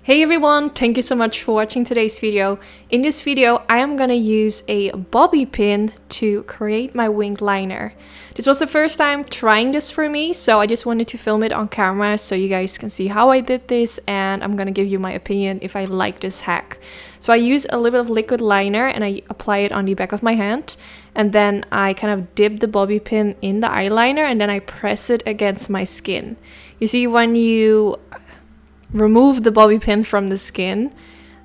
Hey everyone, thank you so much for watching today's video. In this video, I am gonna use a bobby pin to create my wing liner. This was the first time trying this for me, so I just wanted to film it on camera so you guys can see how I did this, and I'm gonna give you my opinion if I like this hack. So I use a little bit of liquid liner and I apply it on the back of my hand, and then I kind of dip the bobby pin in the eyeliner and then I press it against my skin. You see, when you remove the bobby pin from the skin,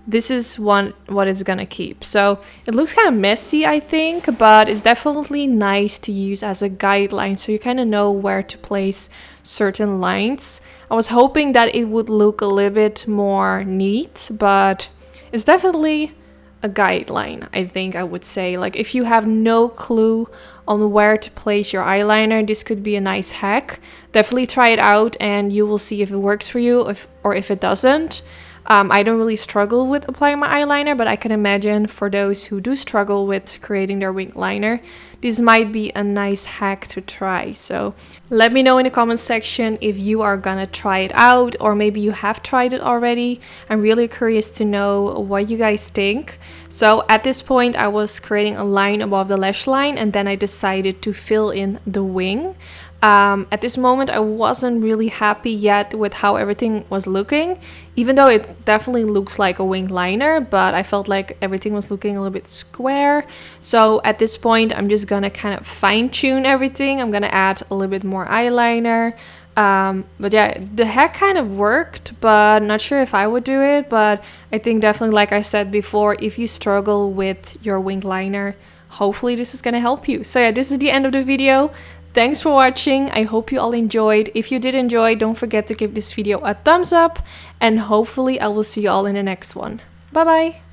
this is what it's gonna keep. So it looks kind of messy, I think, but it's definitely nice to use as a guideline so you kind of know where to place certain lines. I was hoping that it would look a little bit more neat, but it's definitely a guideline, I think I would say. Like, if you have no clue on where to place your eyeliner, this could be a nice hack. Definitely try it out and you will see if it works for you or if it doesn't. I don't really struggle with applying my eyeliner, but I can imagine for those who do struggle with creating their wing liner, this might be a nice hack to try. So let me know in the comments section if you are gonna try it out, or maybe you have tried it already. I'm really curious to know what you guys think. So at this point, I was creating a line above the lash line, and then I decided to fill in the wing. At this moment, I wasn't really happy yet with how everything was looking, even though it definitely looks like a wing liner, but I felt like everything was looking a little bit square. So at this point, I'm just gonna kind of fine tune everything. I'm gonna add a little bit more eyeliner. But yeah, the hack kind of worked, but not sure if I would do it. But I think definitely, like I said before, if you struggle with your wing liner, hopefully this is gonna help you. So yeah, this is the end of the video. Thanks for watching. I hope you all enjoyed. If you did enjoy, don't forget to give this video a thumbs up, and hopefully I will see you all in the next one. Bye bye!